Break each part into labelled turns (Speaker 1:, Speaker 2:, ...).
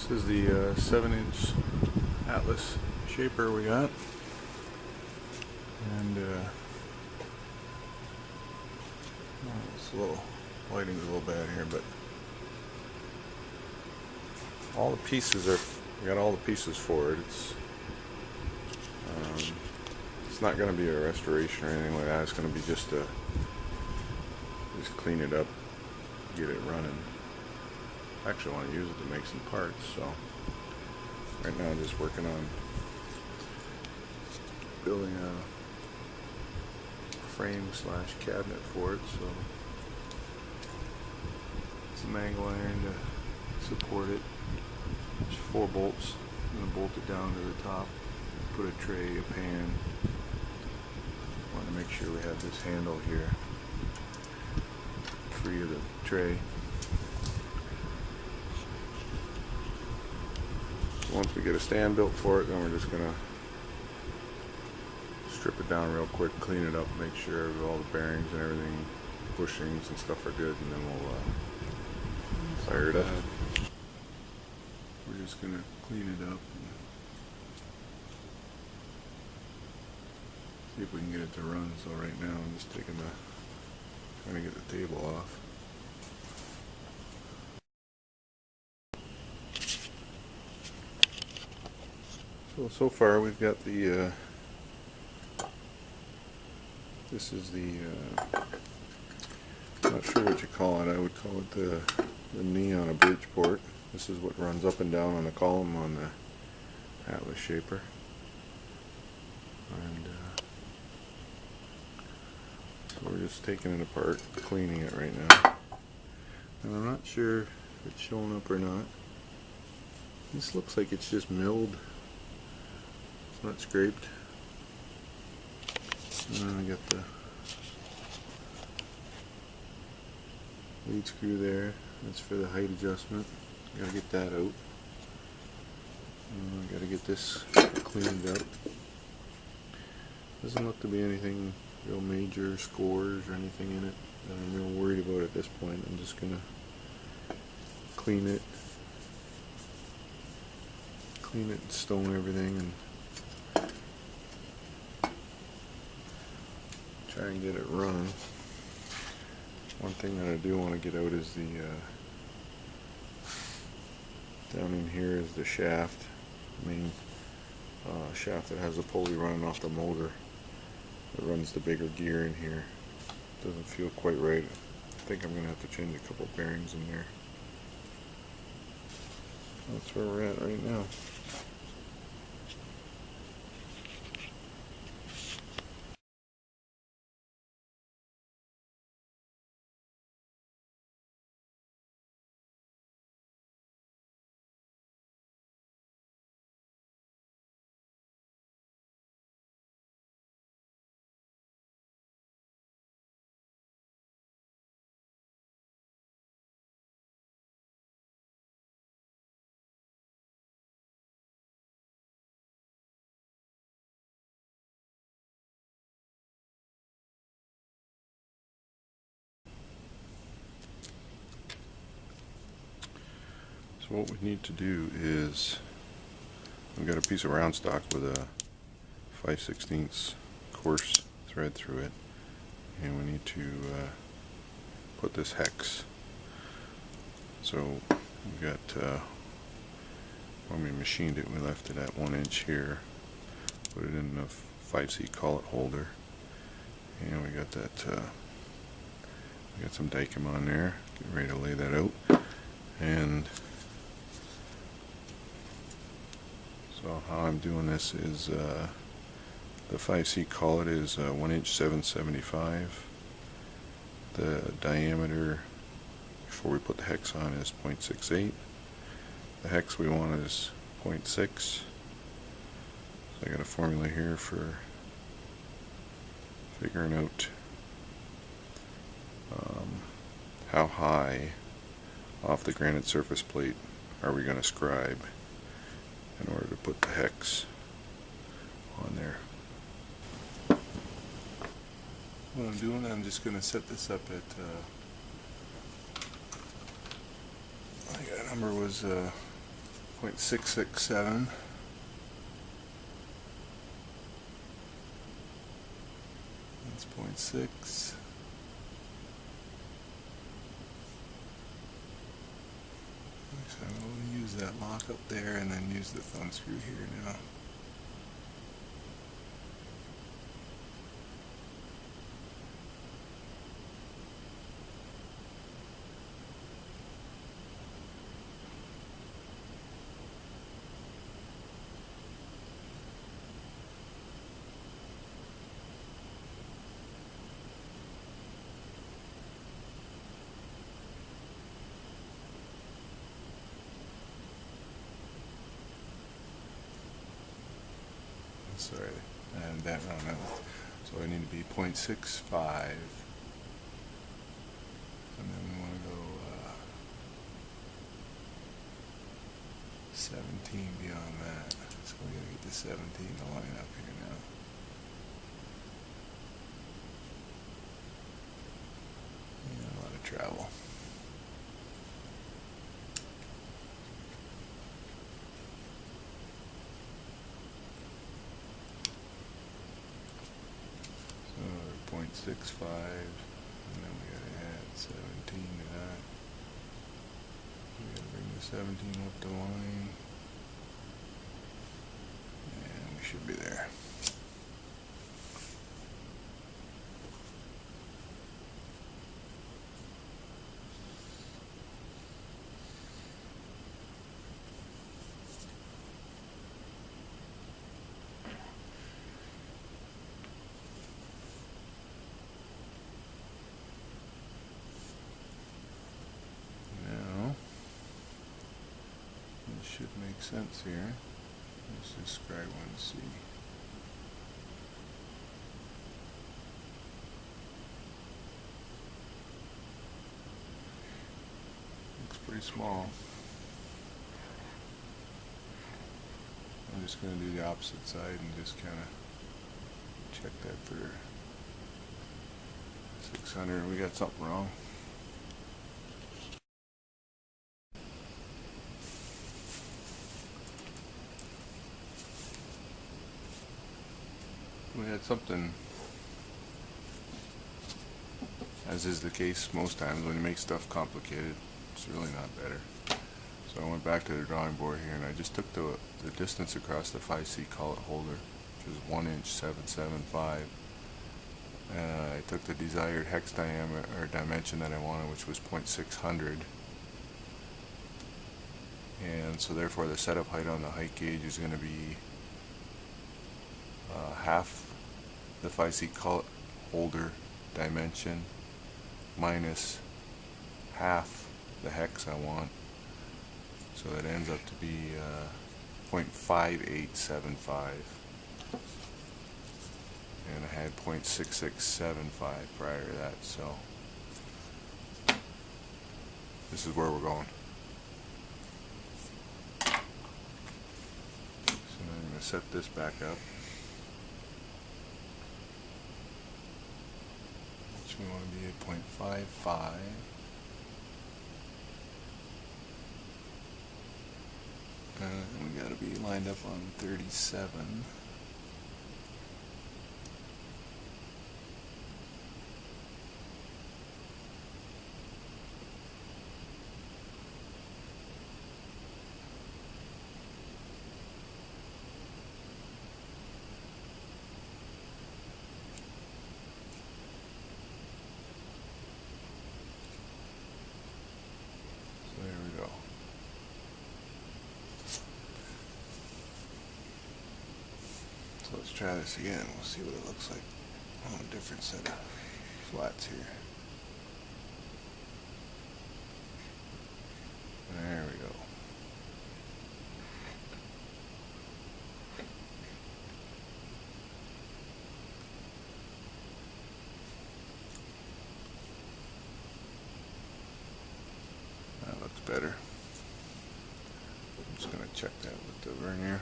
Speaker 1: This is the 7-inch Atlas shaper we got, and it's a little, lighting's a little bad here, but all the pieces are, we got all the pieces for it. It's not going to be a restoration or anything like that. It's going to be just clean it up, get it running. I actually want to use it to make some parts, so right now I'm just working on building a frame slash cabinet for it. So some angle iron to support it. There's 4 bolts. I'm going to bolt it down to the top, put a tray, a pan. Want to make sure we have this handle here free of the tray. Once we get a stand built for it, then we're just gonna strip it down real quick, clean it up, make sure all the bearings and everything, bushings and stuff are good, and then we'll fire it up. We're just gonna clean it up and see if we can get it to run. So right now I'm just trying to get the table off. So far we've got the, this is the, I'm not sure what you call it. I would call it the knee on a Bridgeport. This is what runs up and down on the column on the Atlas shaper. And so we're just taking it apart, cleaning it right now. And I'm not sure if it's showing up or not. This looks like it's just milled. It's not scraped. And I got the lead screw there. That's for the height adjustment. Gotta get that out. Gotta get this cleaned up. Doesn't look to be anything real major, scores or anything in it that I'm real worried about at this point. I'm just gonna clean it, and stone everything, and try and get it running. One thing that I do want to get out is the down in here is the shaft, main shaft that has a pulley running off the motor that runs the bigger gear in here. Doesn't feel quite right. I think I'm going to have to change a couple bearings in there. That's where we're at right now. So what we need to do is, we've got a piece of round stock with a 5/16 coarse thread through it, and we need to put this hex. So we got, when we machined it, we left it at 1 inch here, put it in the 5C collet holder, and we got that, we got some Dicam on there, getting ready to lay that out. And so how I'm doing this is, the 5C collet is 1 inch 7/75. The diameter before we put the hex on is 0.68. The hex we want is 0.6. So I got a formula here for figuring out how high off the granite surface plate are we going to scribe in order to put the hex on there. What I'm doing, I'm just going to set this up at, I got a number was .667. That's 0.6. So I'm going to use that lock up there and then use the thumb screw here now. Sorry, and that wrong. So I need to be 0.65, and then we want to go 17 beyond that. So we got to get the 17 to line up here now. Yeah, a lot of travel. So 0.65, and then we got to add 17 to that. We got to bring the 17 up the line, and we should be there. Should make sense here. Let's just scribe 1C. Looks pretty small. I'm just going to do the opposite side and just kind of check that for 600. We got something wrong. We had something, as is the case most times when you make stuff complicated, it's really not better. So I went back to the drawing board here and I just took the distance across the 5C collet holder, which is 1 inch 775. I took the desired hex diameter or dimension that I wanted, which was 0.600. And so therefore the setup height on the height gauge is going to be half the 5C collet holder dimension minus half the hex I want. So it ends up to be 0.5875. And I had 0.6675 prior to that, so this is where we're going. So I'm going to set this back up. We want to be at 0.55. And we got to be lined up on 37. There we go. So let's try this again. We'll see what it looks like on a different set of flats here. There we go. That looks better. I'm just going to check that with the vernier.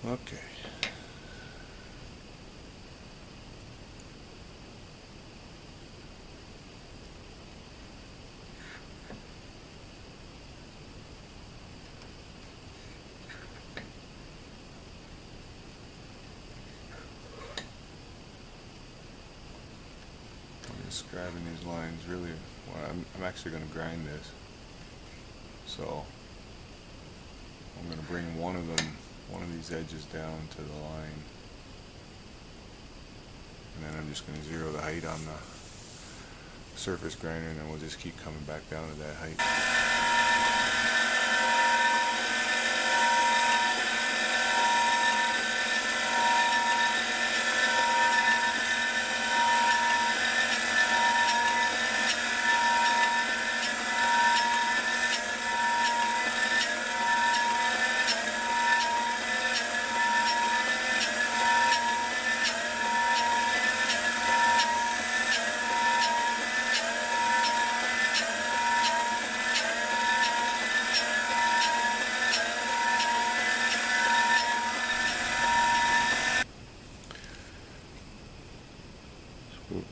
Speaker 1: Okay. I'm describing these lines really. Well, I'm actually going to grind this. So I'm going to bring one of these edges down to the line, and then I'm just going to zero the height on the surface grinder, and then we'll just keep coming back down to that height.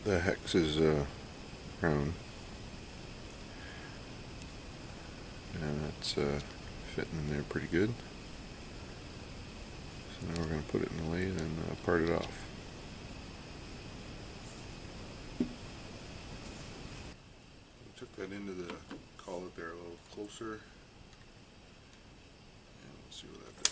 Speaker 1: The hex is round, and that's fitting in there pretty good. So now we're going to put it in the lathe and part it off. We took that into the collet there a little closer, and let's see what that does.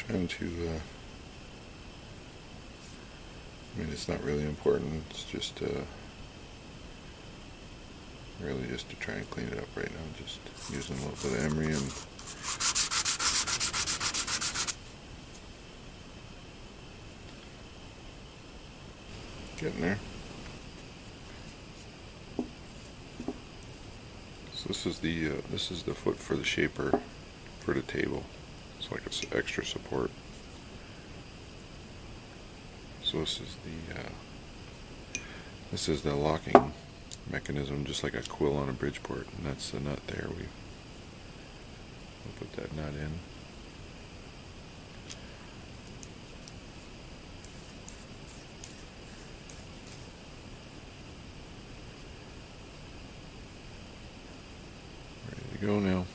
Speaker 1: Trying to, I mean, it's not really important, it's just really just to try and clean it up right now, just using a little bit of emery and getting there. So this is the foot for the shaper for the table. It's like it's extra support. So this is the locking mechanism, just like a quill on a Bridgeport, and that's the nut there. We'll put that nut in. Ready to go now.